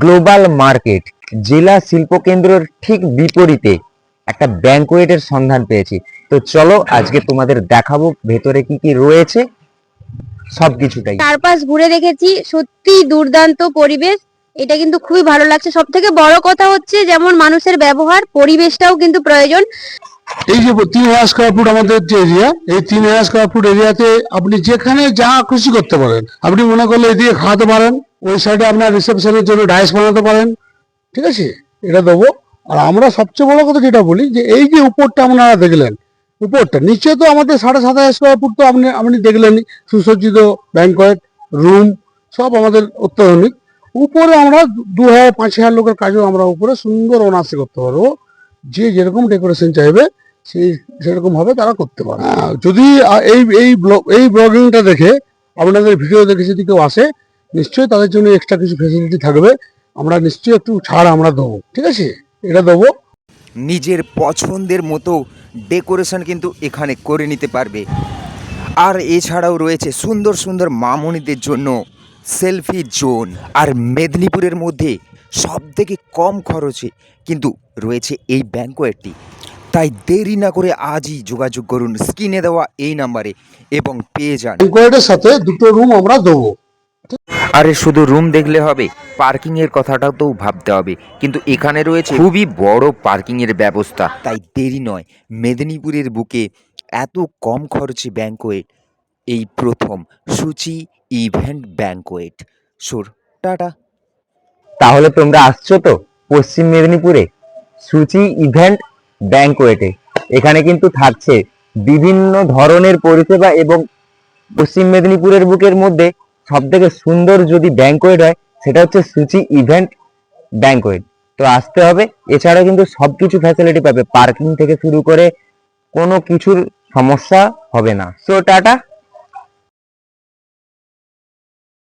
Global market জেলা শিল্পকেন্দ্রের ঠিক বিপরীতে একটা ব্যাংকোয়েটের সন্ধান পেয়েছি। তো চলো আজকে তোমাদের দেখাবো ভেতরে কি কি রয়েছে সবকিছুটাই। চারপাশ ঘুরে দেখেছি, সত্যি দুর্দান্ত পরিবেশ। এটা কিন্তু খুবই ভালো লাগছে। সব থেকে বড় কথা হচ্ছে যেমন মানুষের ব্যবহার, পরিবেশটাও কিন্তু প্রয়োজন। এই যে 3000 স্কোয়ার ফুট আমাদের যে এরিয়া, এই 3000 স্কোয়ার ফুট এরিয়াতে আপনি যেখানে যা খুশি করতে পারেন। আপনি মনে করলে এদিকে খাওয়াতে পারেন, ওই সাইডে আপনার রিসেপশনের জন্য ডাইস বানাতে পারেন, ঠিক আছে, এটা দেবো। আর আমরা সবচেয়ে বড় কথা যেটা বলি যে এই যে উপরটা আপনারা দেখলেন, উপরটা নিচে তো আমাদের 27,500 স্কোয়ার ফুট তো আপনি দেখলেনই, সুসজ্জিত ব্যাংকয়েট রুম সব আমাদের অত্যাধুনিক। উপরে আমরা 2,000-5,000 লোকের কাজও আমরা উপরে সুন্দর অনায়াসে করতে পারবো। যে যেরকম ডেকোরেশন চাইবে সেরকম ভাবে তারা করতে পারে। যদি এই ব্লগিংটা দেখে আপনাদের ভিডিও দেখে যদি কেউ আসে, নিশ্চয়ই তাদের জন্য এক্সট্রা কিছু ফেসিলিটি থাকবে। আমরা নিশ্চয়ই একটু ছাড় আমরা দেবো, ঠিক আছে, এটা দেবো। নিজের পছন্দের মতো ডেকোরেশন কিন্তু এখানে করে নিতে পারবে। আর এছাড়াও রয়েছে সুন্দর সুন্দর মামনিদের জন্য সেলফি জোন। আর মেদিনীপুরের মধ্যে সবথেকে কম খরচে কিন্তু রয়েছে এই ব্যাংকোয়েটটি। তাই দেরি না করে আজই যোগাযোগ করুন স্ক্রিনে দেওয়া এই নাম্বারে এবং পেয়ে যান। ব্যাংকয়েটের সাথে দুটো রুম আমরা দেবো। আরে শুধু রুম দেখলে হবে, পার্কিংয়ের কথাটাও তো ভাবতে হবে। কিন্তু এখানে রয়েছে খুবই বড় পার্কিংয়ের ব্যবস্থা। তাই দেরি নয়, মেদিনীপুরের বুকে এত কম খরচে ব্যাংকোয়েট এই প্রথম সূচি ইভেন্ট ব্যাংকোয়েট। সুর টাটা। তাহলে তোমরা আসছো তো পশ্চিম মেদিনীপুরে সূচি ইভেন্ট ব্যাংকোয়েটে। এখানে কিন্তু থাকছে বিভিন্ন ধরনের পরিষেবা এবং পশ্চিম মেদিনীপুরের বুকের মধ্যে সব থেকে সুন্দর যদি ব্যাংকোয়েট হয় সেটা হচ্ছে সূচি ইভেন্ট ব্যাংকোয়েট। তো আসতে হবে। এছাড়াও কিন্তু সবকিছু ফ্যাসিলিটি পাবে, পার্কিং থেকে শুরু করে কোনো কিছুর সমস্যা হবে না। So tata.